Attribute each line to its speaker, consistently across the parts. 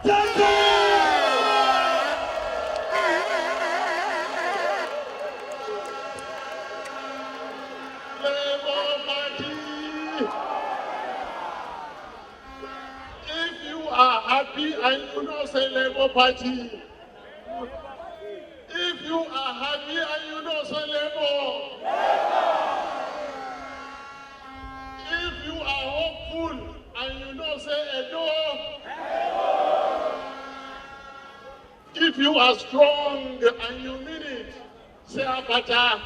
Speaker 1: If you are happy and you know say Labour Party, if you are happy and you know say Labour, if you are hopeful and you know say Edo, if you are strong and you mean it, say Akpata.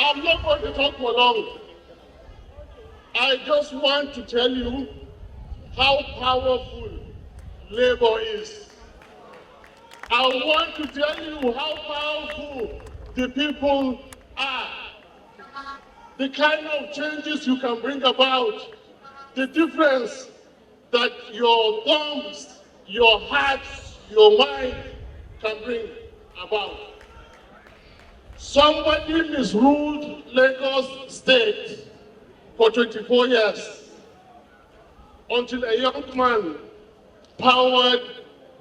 Speaker 1: I'm not going to talk for long. I just want to tell you how powerful Labour is. I want to tell you how powerful the people are. The kind of changes you can bring about, the difference that your thumbs, your hearts, your mind can bring about. Somebody misruled Lagos State for 24 years until a young man powered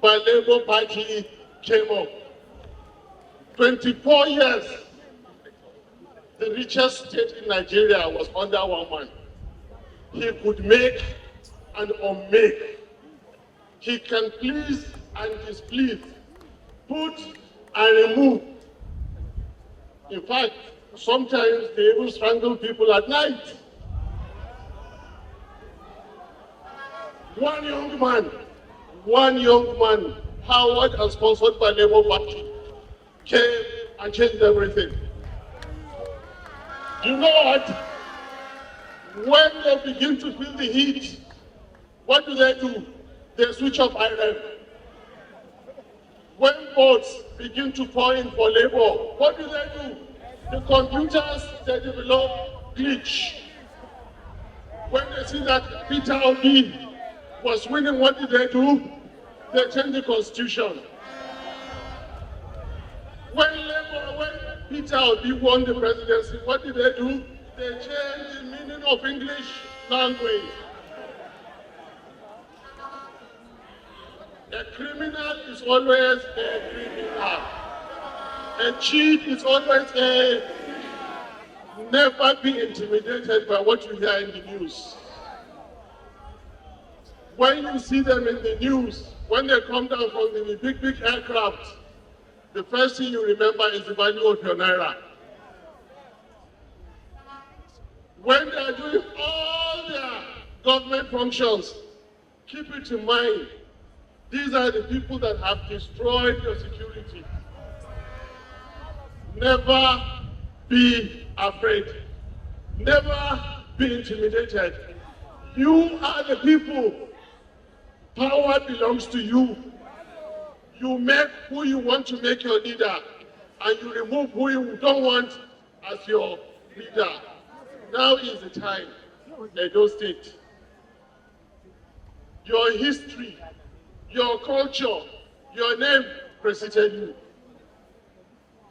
Speaker 1: by Labour Party came up. 24 years, the richest state in Nigeria was under one man. He could make and unmake. He can please and displease, put and remove. In fact, sometimes they even strangle people at night. One young man, powered and sponsored by Labour Party, came and changed everything. You know what? When they begin to feel the heat, what do? They switch off iron. When votes begin to pour in for Labour, what do? The computers, they develop glitch. When they see that peterobi was winning, what did? They changed the constitution. When peterobi won the presidency, what did? They changed the meaning of English language. A criminal is always a criminal. A cheat is always a... Never be intimidated by what you hear in the news. When you see them in the news, when they come down from the big aircraft, the first thing you remember is the value of your naira. When they are doing all their government functions, keep it in mind, these are the people that have destroyed your security. Never be afraid. Never be intimidated. You are the people. Power belongs to you. You make who you want to make your leader, and you remove who you don't want as your leader. Now is the time, Edo State. Your history, your culture, your name preceded you.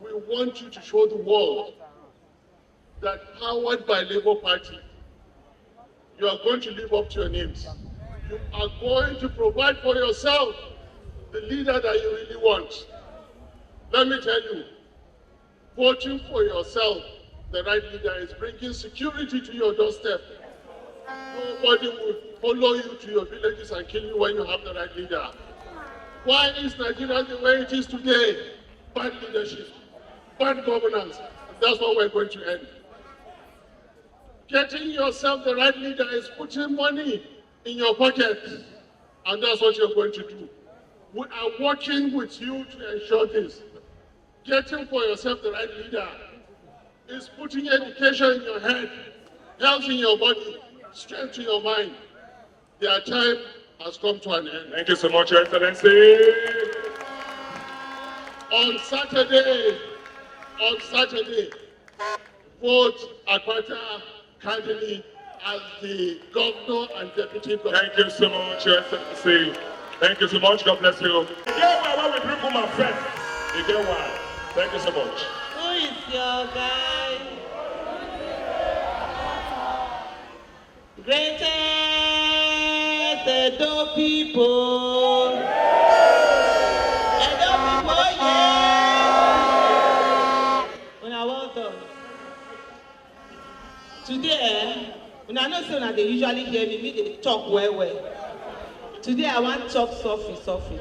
Speaker 1: We want you to show the world that powered by Labour Party, you are going to live up to your names. You are going to provide for yourself the leader that you really want. Let me tell you, voting for yourself, the right leader, is bringing security to your doorstep. Nobody will follow you to your villages and kill you when you have the right leader. Why is Nigeria the way it is today? Bad leadership, bad governance. That's what we're going to end. Getting yourself the right leader is putting money in your pocket, and that's what you're going to do. We are working with you to ensure this. Getting for yourself the right leader is putting education in your head, health in your body, strength in your mind. Their time has come to an end.
Speaker 2: Thank you so much, Your Excellency.
Speaker 1: On Saturday, vote Akpata candidate as the governor and deputy governor.
Speaker 2: Thank you so much, Your Excellency. Thank you so much. God bless you. You get why we bring my friend. You get why. Thank you so much.
Speaker 3: Who is your guy? Greatest Edo people. Edo people, yeah. Una well done. Today, una know say they usually hear me they talk well. Today I want to talk softly.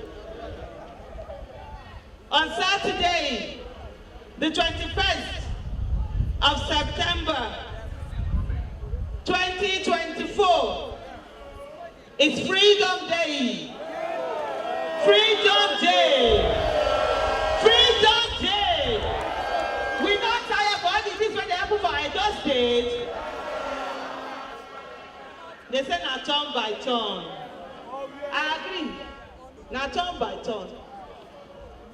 Speaker 3: On Saturday, the 21st of September 2024, it's Freedom Day. Freedom Day. Freedom Day. We not tired for all the things when they happen for Edo State. They say na turn by turn. I agree. Na turn by turn.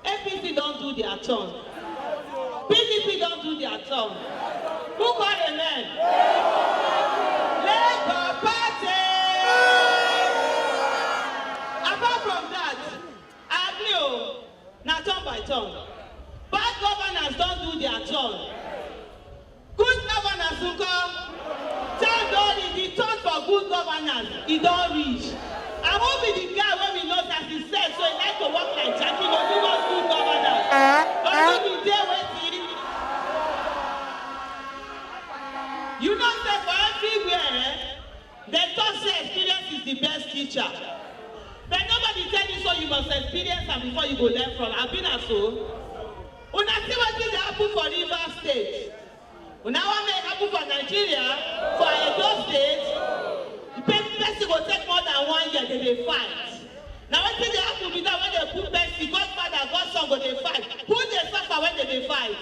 Speaker 3: APC don't do their turn. PDP don't do their turn. Who called the men? Labour Party! Apart from that, I agree, now turn by turn. Bad governors don't do their turn. Good governors who come, tell Dolly the turn for good governors, he don't reach. I won't be the guy when we know that he said, so he like to work like Jackie, but he wants good governors. But he be there waiting. You know that for everywhere, they talk say experience is the best teacher. But nobody tell you so you must experience and before you go learn from. I've been so. Una see what did happen for Rivers State. Una want make happen for Nigeria, for Edo State. The person will take more than 1 year, they fight. Now what did they happen with that when they put Bessie, Godfather, Godson, go they fight? Who they suffer when they fight?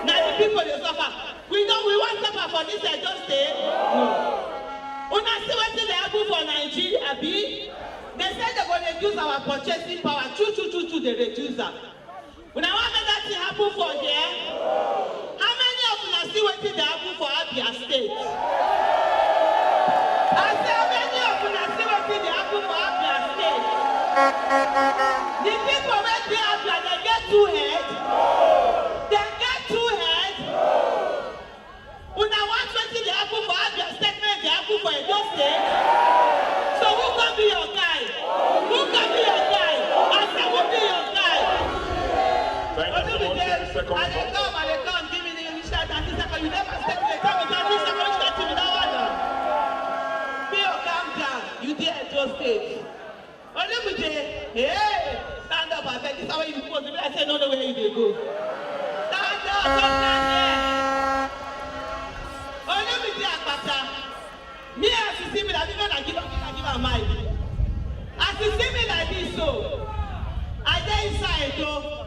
Speaker 3: Now the people they suffer. We want suffer for this Edo State. No. Una see what did they happen for Nigeria, B? They said they're going to reduce our purchasing power. True, they reduce that. Una want make that thing happen for here? How many of you see what did they happen for Abia State? I say how many of you see what did they happen for Abia State? The people where they Abia, they get two heads. They get two heads. Una want what did they happen for Abia State, make they happen for Edo State. So who can be your guy? Who can be your guy? I say who be your guy?
Speaker 2: Thank you so much.
Speaker 3: I come, give me the initial 30 seconds. You never step in the time with 30 seconds, you start with that one. Be your calm down. You dare Edo State. Olumide, hey, stand up, I beg. This is how you supposed to be. I say, no, where you dey go. Stand up, don't stand there. Olumide Akpata. Me as you see me, that even I give a mic. As you see me like this, so I dey inside, so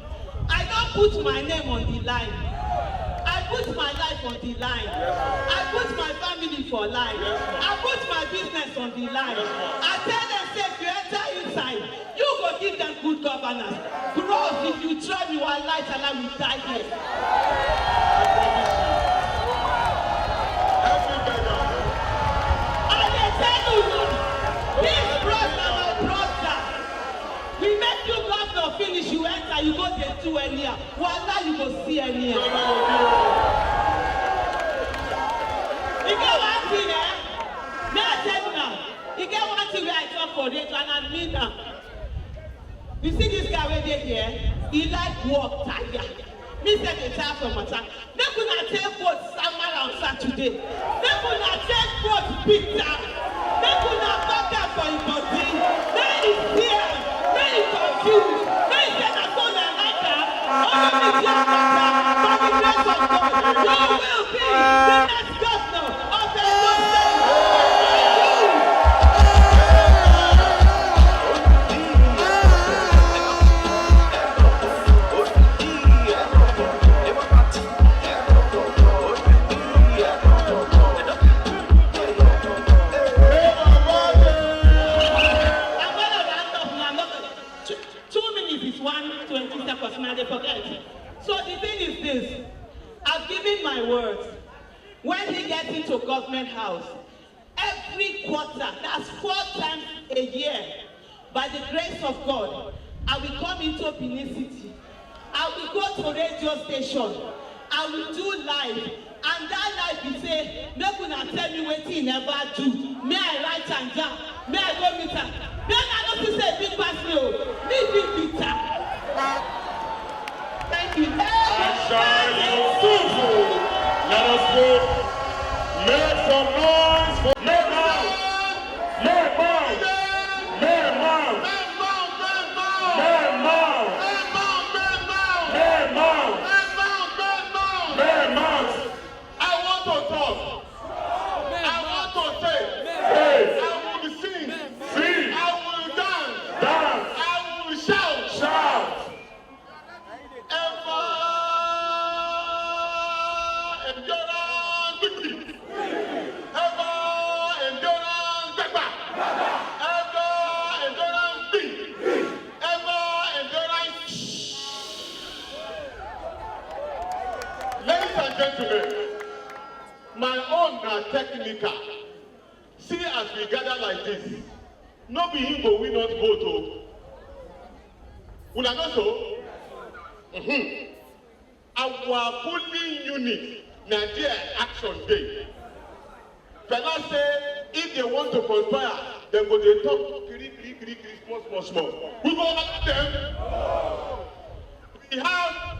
Speaker 3: I don't put my name on the line. I put my life on the line. I put my family for life. I put my business on the line. I tell them, say, if you enter inside, you go give them good governance. Bros, if you try me one light and I will die here. And they tell you, this brother, my brother, we make you governor finish, you enter, you go there to anyhow. Voila, you go see anyhow. You get one thing, may I tell you now? You get one thing where I talk for it, and I mean that. You see this guy right here? He like work tired. Me say the time from my time. They could not take both summer on Saturday. They could not take both Peter. They could not back up for his body. They is here. They is confused. They said I'm going to like that. All of the Akpata, by the grace of God, you will be the next governor of the Edo State. So the thing is this, I've given my words. When he gets into government house, every quarter, that's 4 times a year, by the grace of God, I will come into Benin City. I will go to radio station. I will do live. And that live, you say, make una tell me what he never do. May I write and down. May I go meet
Speaker 1: speaker, see as we gather like this, no be him go win us vote o. Una know so? Our polling unit, na there action dey. Fela say if they want to conspire, dem go dey talk kiri small. We go allow them. We have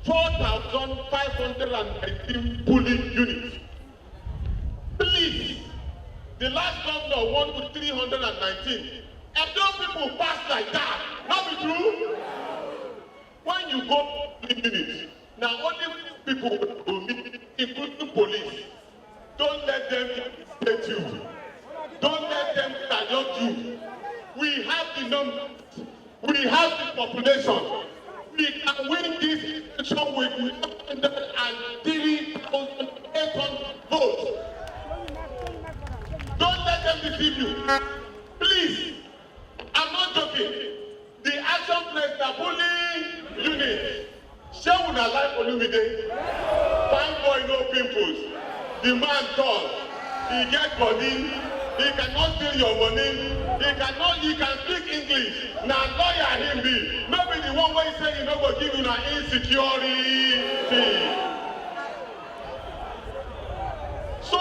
Speaker 1: 4,519 polling units. Please, the last governor won with 319. And those people pass like that. Not be true? When you go polling units, now only people will meet, including police. Don't let them intimidate you. Don't let them dilute you. We have the numbers. We have the population. We can win this election with 103,800 votes. Don't let them deceive you. Please, I'm not joking. The action place, the polling unit. Shey una like Olumide? Fine boy, no pimples. The man tall. He get body. He cannot steal your money. He can speak English. Now lawyer him be. No be the one where he say he no go give you na insecurity. So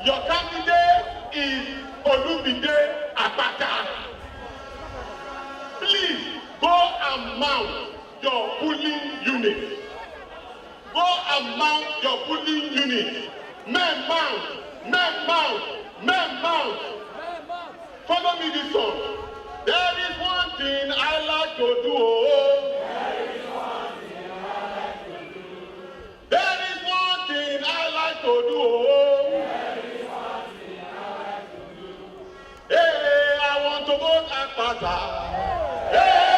Speaker 1: your candidate is Olumide Akpata. Please go and mount your polling unit. Go and mount your polling unit. Men mount. Follow me this song. There is one thing I like to do. There is one thing I like to do. Hey, I want to vote Akpata. Hey.